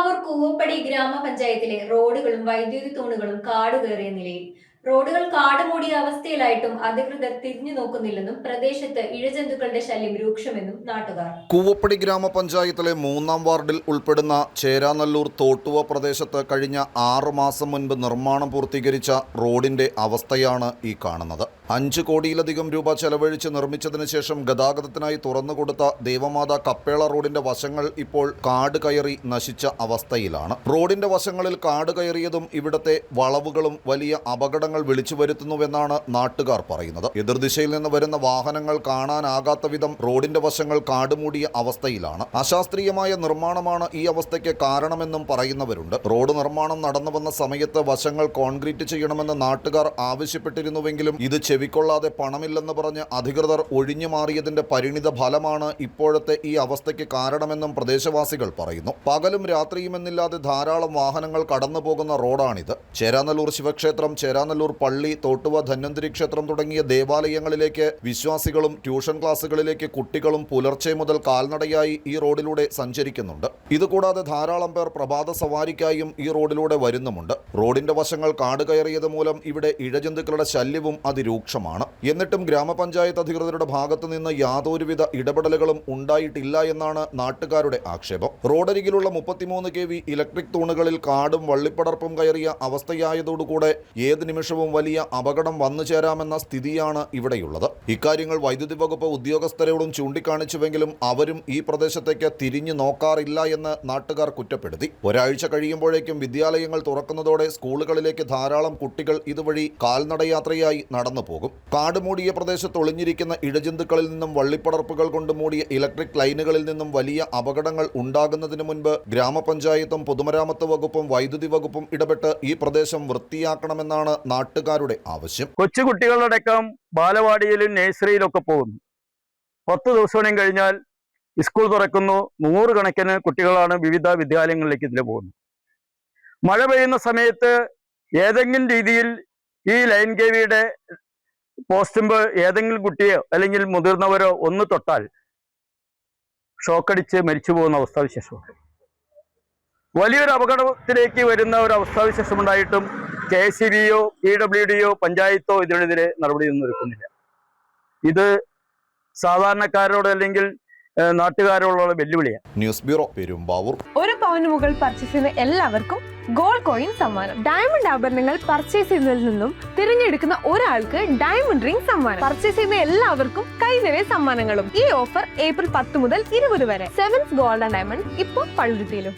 പെരുമ്പാവൂർ കൂവപ്പടി ഗ്രാമപഞ്ചായത്തിലെ റോഡുകളും വൈദ്യുതി തൂണുകളും കാടുകയറിയ നിലയിൽ. റോഡുകൾ കാടുമൂടിയ അവസ്ഥയിലായിട്ടും അധികൃതർ തിരിഞ്ഞു നോക്കുന്നില്ലെന്നും പ്രദേശത്ത് ഇഴജന്തുക്കളുടെ ശല്യം രൂക്ഷമെന്നും നാട്ടുകാർ. കൂവപ്പടി ഗ്രാമപഞ്ചായത്തിലെ 3-ാം വാർഡിൽ ഉൾപ്പെടുന്ന ചേരാനല്ലൂർ തോട്ടുവ പ്രദേശത്ത് കഴിഞ്ഞ 6 മാസം മുൻപ് നിർമ്മാണം പൂർത്തീകരിച്ച റോഡിന്റെ അവസ്ഥയാണ് ഈ കാണുന്നത്. 5 കോടിയിലധികം രൂപ ചെലവഴിച്ച് നിർമ്മിച്ചതിന് ശേഷം ഗതാഗതത്തിനായി തുറന്നുകൊടുത്ത ദേവമാത കപ്പേള റോഡിന്റെ വശങ്ങൾ ഇപ്പോൾ കാട് കയറി നശിച്ച അവസ്ഥയിലാണ്. റോഡിന്റെ വശങ്ങളിൽ കാട് കയറിയതും ഇവിടത്തെ വളവുകളും വലിയ അപകടങ്ങൾ വിളിച്ചു വരുത്തുന്നുവെന്നാണ് നാട്ടുകാർ പറയുന്നത്. എതിർദിശയിൽ നിന്ന് വരുന്ന വാഹനങ്ങൾ കാണാനാകാത്ത വിധം റോഡിന്റെ വശങ്ങൾ കാടുമൂടിയ അവസ്ഥയിലാണ്. അശാസ്ത്രീയമായ നിർമ്മാണമാണ് ഈ അവസ്ഥയ്ക്ക് കാരണമെന്നും പറയുന്നവരുണ്ട്. റോഡ് നിർമ്മാണം നടന്നു വന്ന സമയത്ത് വശങ്ങൾ കോൺക്രീറ്റ് ചെയ്യണമെന്ന് നാട്ടുകാർ ആവശ്യപ്പെട്ടിരുന്നുവെങ്കിലും ഇത് ചെവിക്കൊള്ളാതെ പണമില്ലെന്ന് പറഞ്ഞ് അധികൃതർ ഒഴിഞ്ഞു മാറിയതിന്റെ പരിണിത ഫലമാണ് ഇപ്പോഴത്തെ ഈ അവസ്ഥയ്ക്ക് കാരണമെന്നും പ്രദേശവാസികൾ പറയുന്നു. പകലും രാത്രിയുമെന്നില്ലാതെ ധാരാളം വാഹനങ്ങൾ കടന്നു പോകുന്ന റോഡാണിത്. ചേരാനല്ലൂർ ശിവക്ഷേത്രം, ചേരാനല്ലൂർ പള്ളി, തോട്ടുവ ധന്വന്തരി ക്ഷേത്രം തുടങ്ങിയ ദേവാലയങ്ങളിലേക്ക് വിശ്വാസികളും ട്യൂഷൻ ക്ലാസുകളിലേക്ക് കുട്ടികളും പുലർച്ചെ മുതൽ കാൽനടയായി ഈ റോഡിലൂടെ സഞ്ചരിക്കുന്നുണ്ട്. ഇതുകൂടാതെ ധാരാളം പേർ പ്രഭാത സവാരിക്കായും ഈ റോഡിലൂടെ വരുന്നുമുണ്ട്. റോഡിന്റെ വശങ്ങൾ കാട് കയറിയത് മൂലം ഇവിടെ ഇഴജന്തുക്കളുടെ ശല്യവും അതിരൂക്ഷമാണ്. എന്നിട്ടും ഗ്രാമപഞ്ചായത്ത് അധികൃതരുടെ ഭാഗത്തു നിന്ന് യാതൊരുവിധ ഇടപെടലുകളും ഉണ്ടായിട്ടില്ല എന്നാണ് നാട്ടുകാരുടെ ആക്ഷേപം. റോഡരികിലുള്ള 33 kV ഇലക്ട്രിക് തൂണുകളിൽ കാടും വള്ളിപ്പടർപ്പും കയറിയ അവസ്ഥയായതോടുകൂടെ ഏത് നിമിഷവും വലിയ അപകടം വന്നു ചേരാമെന്ന സ്ഥിതിയാണ് ഇവിടെയുള്ളത്. ഇക്കാര്യങ്ങൾ വൈദ്യുതി വകുപ്പ് ഉദ്യോഗസ്ഥരോടും ചൂണ്ടിക്കാണിച്ചുവെങ്കിലും അവരും ഈ പ്രദേശത്തേക്ക് തിരിഞ്ഞു നോക്കാറില്ല എന്ന് നാട്ടുകാർ കുറ്റപ്പെടുത്തി. ഒരാഴ്ച കഴിയുമ്പോഴേക്കും വിദ്യാലയങ്ങൾ തുറക്കുന്നതോടെ സ്കൂളുകളിലേക്ക് ധാരാളം കുട്ടികൾ ഇതുവഴി കാൽനടയാത്രയായി നടന്നു പോകും. കാടുമൂടിയ പ്രദേശത്ത് ഒളിഞ്ഞിരിക്കുന്ന ഇഴജന്തുക്കളിൽ നിന്നും വള്ളിപ്പടർപ്പുകൾ കൊണ്ട് മൂടിയ ഇലക്ട്രിക് ലൈനുകളിൽ നിന്നും വലിയ അപകടങ്ങൾ ഉണ്ടാകുന്നതിന് മുൻപ് ഗ്രാമപഞ്ചായത്തും പൊതുമരാമത്ത് വകുപ്പും വൈദ്യുതി വകുപ്പും ഇടപെട്ട് ഈ പ്രദേശം വൃത്തിയാക്കണമെന്നാണ് നാട്ടുകാരുടെ ആവശ്യം. കൊച്ചുകുട്ടികളടക്കം ബാലവാടിയിലും നഴ്സറിയിലൊക്കെ പോകുന്നു. 10 ദിവസം കഴിഞ്ഞാൽ സ്കൂൾ തുറക്കുന്നു. 100 കണക്കിന് കുട്ടികളാണ് വിവിധ വിദ്യാലയങ്ങളിലേക്ക് ഇതിൽ പോകുന്നത്. മഴ പെയ്യുന്ന സമയത്ത് ഏതെങ്കിലും രീതിയിൽ ഈ ലൈൻ കെവിയുടെ പോസ്റ്റുമ്പ് ഏതെങ്കിലും കുട്ടിയോ അല്ലെങ്കിൽ മുതിർന്നവരോ ഒന്ന് തൊട്ടാൽ ഷോക്കടിച്ച് മരിച്ചു പോകുന്ന അവസ്ഥാവിശേഷമുണ്ട്. വലിയൊരു അപകടത്തിലേക്ക് വരുന്ന ഒരു അവസ്ഥാവിശേഷമുണ്ടായിട്ടും KCBയോ PWDയോ പഞ്ചായത്തോ ഇതിനെതിരെ നടപടിയൊന്നും എടുക്കുന്നില്ല. ഇത് സാധാരണക്കാരോട് അല്ലെങ്കിൽ നാട്ടുകാരോടുള്ള വെല്ലുവിളിയാണ്. News bureau, Perumbavoor. 1 പവന് മുകളിൽ പർച്ചേസ് ചെയ്യുന്ന എല്ലാവർക്കും ഗോൾഡ് കോയിൻ സമ്മാനം. ഡയമണ്ട് ആഭരണങ്ങൾ പർച്ചേസ് ചെയ്യുന്നതിൽ നിന്നും തിരഞ്ഞെടുക്കുന്ന ഒരാൾക്ക് ഡയമണ്ട് റിംഗ് സമ്മാനം. പർച്ചേസ് ചെയ്യുന്ന എല്ലാവർക്കും കൈനിറയെ സമ്മാനങ്ങളും. ഈ ഓഫർ ഏപ്രിൽ 10 മുതൽ 20 വരെ. സെവൻസ് ഗോൾഡ് ആൻഡ് ഡയമണ്ട് ഇപ്പോൾ പള്ളുരുത്തിയിലും.